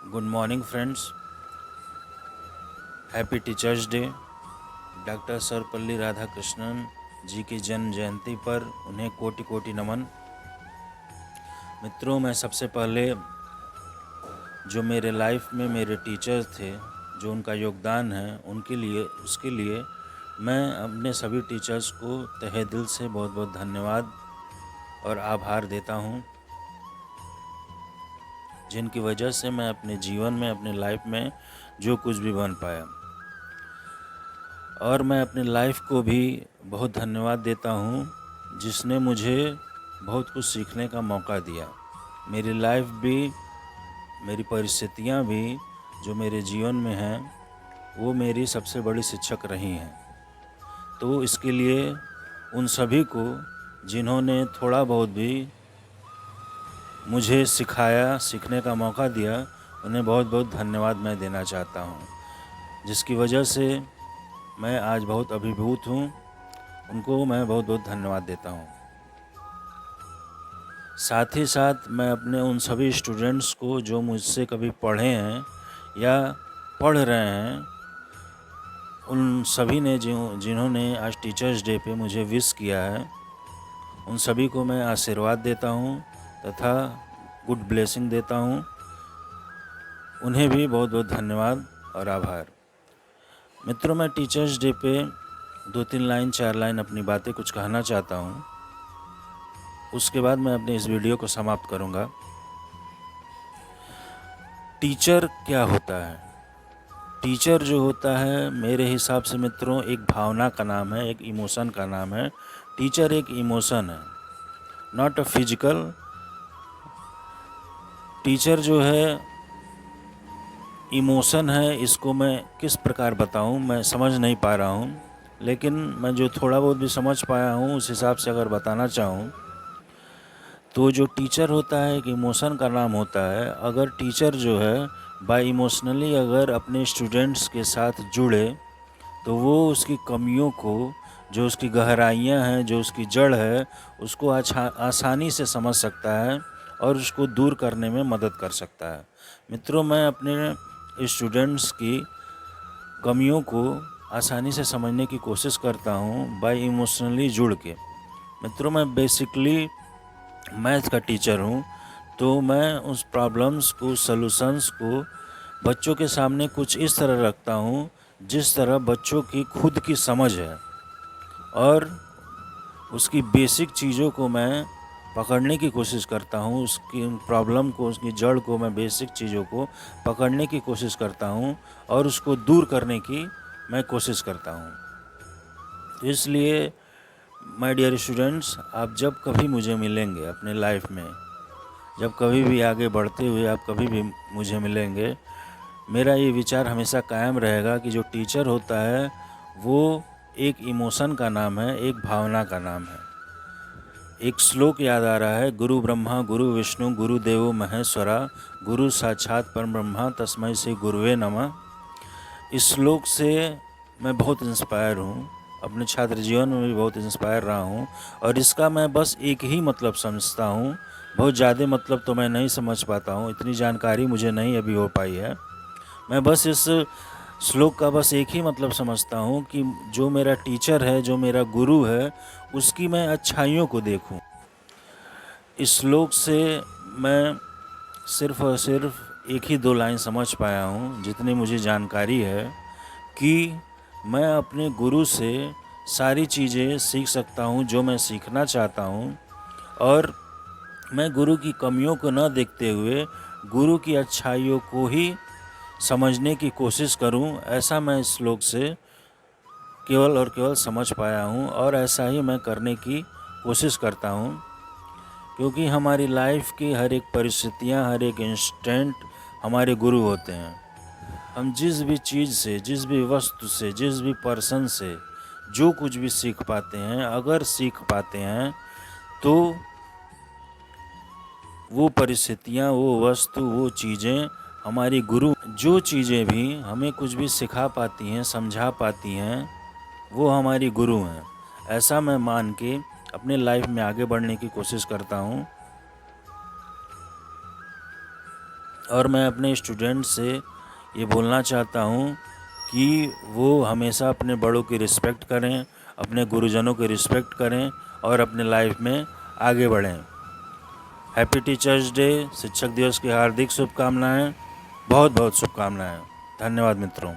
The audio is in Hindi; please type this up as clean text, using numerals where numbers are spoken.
Good morning friends. Happy teachers day. Doctor Sarvepalli Radhakrishnan ji की जन्म जयंती पर उन्हें कोटि कोटि नमन। मित्रों, मैं सबसे पहले जो मेरे लाइफ में मेरे टीचर्स थे, जो उनका योगदान है उसके लिए मैं अपने सभी टीचर्स को तहे दिल से बहुत बहुत धन्यवाद और आभार देता हूँ, जिनकी वजह से मैं अपने जीवन में, अपने लाइफ में जो कुछ भी बन पाया। और मैं अपने लाइफ को भी बहुत धन्यवाद देता हूँ, जिसने मुझे बहुत कुछ सीखने का मौका दिया। मेरी लाइफ भी, मेरी परिस्थितियाँ भी जो मेरे जीवन में हैं, वो मेरी सबसे बड़ी शिक्षक रही हैं। तो इसके लिए उन सभी को जिन्होंने थोड़ा बहुत भी मुझे सिखाया, सीखने का मौका दिया, उन्हें बहुत बहुत धन्यवाद मैं देना चाहता हूँ, जिसकी वजह से मैं आज बहुत अभिभूत हूँ। उनको मैं बहुत बहुत धन्यवाद देता हूँ। साथ ही साथ मैं अपने उन सभी स्टूडेंट्स को जो मुझसे कभी पढ़े हैं या पढ़ रहे हैं, उन सभी ने जिन्होंने आज टीचर्स डे पे मुझे विश किया है, उन सभी को मैं आशीर्वाद देता हूँ तथा गुड ब्लेसिंग देता हूँ। उन्हें भी बहुत बहुत धन्यवाद और आभार। मित्रों, मैं टीचर्स डे पे 2-3 लाइन 4 लाइन अपनी बातें कुछ कहना चाहता हूँ। उसके बाद मैं अपने इस वीडियो को समाप्त करूँगा। टीचर क्या होता है? टीचर जो होता है, मेरे हिसाब से मित्रों, एक भावना का नाम है, एक इमोशन का नाम है। टीचर एक इमोशन है, नॉट अ फिजिकल। टीचर जो है इमोशन है। इसको मैं किस प्रकार बताऊं, मैं समझ नहीं पा रहा हूं, लेकिन मैं जो थोड़ा बहुत भी समझ पाया हूं उस हिसाब से अगर बताना चाहूं तो जो टीचर होता है एक इमोशन का नाम होता है। अगर टीचर जो है बाय इमोशनली अगर अपने स्टूडेंट्स के साथ जुड़े तो वो उसकी कमियों को, जो उसकी गहराइयाँ हैं, जो उसकी जड़ है, उसको आसानी से समझ सकता है और उसको दूर करने में मदद कर सकता है। मित्रों, मैं अपने स्टूडेंट्स की कमियों को आसानी से समझने की कोशिश करता हूँ बाय इमोशनली जुड़ के। मित्रों, मैं बेसिकली मैथ का टीचर हूँ, तो मैं उस प्रॉब्लम्स को, सॉल्यूशंस को बच्चों के सामने कुछ इस तरह रखता हूँ जिस तरह बच्चों की खुद की समझ है, और उसकी बेसिक चीज़ों को मैं पकड़ने की कोशिश करता हूँ। उसकी प्रॉब्लम को, उसकी जड़ को, मैं बेसिक चीज़ों को पकड़ने की कोशिश करता हूँ और उसको दूर करने की मैं कोशिश करता हूँ। इसलिए माय डियर स्टूडेंट्स, आप जब कभी मुझे मिलेंगे अपने लाइफ में, जब कभी भी आगे बढ़ते हुए आप कभी भी मुझे मिलेंगे, मेरा ये विचार हमेशा कायम रहेगा कि जो टीचर होता है वो एक इमोशन का नाम है, एक भावना का नाम है। एक श्लोक याद आ रहा है, गुरु ब्रह्मा गुरु विष्णु गुरु देवो महेश्वरा, गुरु साक्षात परम ब्रह्मा तस्मै श्री गुरुवे नमः। इस श्लोक से मैं बहुत इंस्पायर हूँ, अपने छात्र जीवन में भी बहुत इंस्पायर रहा हूँ, और इसका मैं बस एक ही मतलब समझता हूँ। बहुत ज़्यादा मतलब तो मैं नहीं समझ पाता हूँ, इतनी जानकारी मुझे नहीं अभी हो पाई है। मैं बस इस श्लोक का बस एक ही मतलब समझता हूँ कि जो मेरा टीचर है, जो मेरा गुरु है, उसकी मैं अच्छाइयों को देखूँ। इस श्लोक से मैं सिर्फ़ और सिर्फ एक ही 2 लाइन समझ पाया हूँ, जितनी मुझे जानकारी है, कि मैं अपने गुरु से सारी चीज़ें सीख सकता हूँ जो मैं सीखना चाहता हूँ, और मैं गुरु की कमियों को न देखते हुए गुरु की अच्छाइयों को ही समझने की कोशिश करूं। ऐसा मैं इस श्लोक से केवल और केवल समझ पाया हूं, और ऐसा ही मैं करने की कोशिश करता हूं, क्योंकि हमारी लाइफ की हर एक परिस्थितियां, हर एक इंस्टेंट हमारे गुरु होते हैं। हम जिस भी चीज़ से, जिस भी वस्तु से, जिस भी पर्सन से जो कुछ भी सीख पाते हैं, अगर सीख पाते हैं, तो वो परिस्थितियाँ, वो वस्तु, वो चीज़ें हमारी गुरु। जो चीज़ें भी हमें कुछ भी सिखा पाती हैं, समझा पाती हैं, वो हमारी गुरु हैं। ऐसा मैं मान के अपने लाइफ में आगे बढ़ने की कोशिश करता हूँ। और मैं अपने स्टूडेंट से ये बोलना चाहता हूँ कि वो हमेशा अपने बड़ों की रिस्पेक्ट करें, अपने गुरुजनों की रिस्पेक्ट करें और अपने लाइफ में आगे बढ़ें। हैप्पी टीचर्स डे, शिक्षक दिवस की हार्दिक शुभकामनाएं, बहुत बहुत शुभकामनाएं। धन्यवाद मित्रों।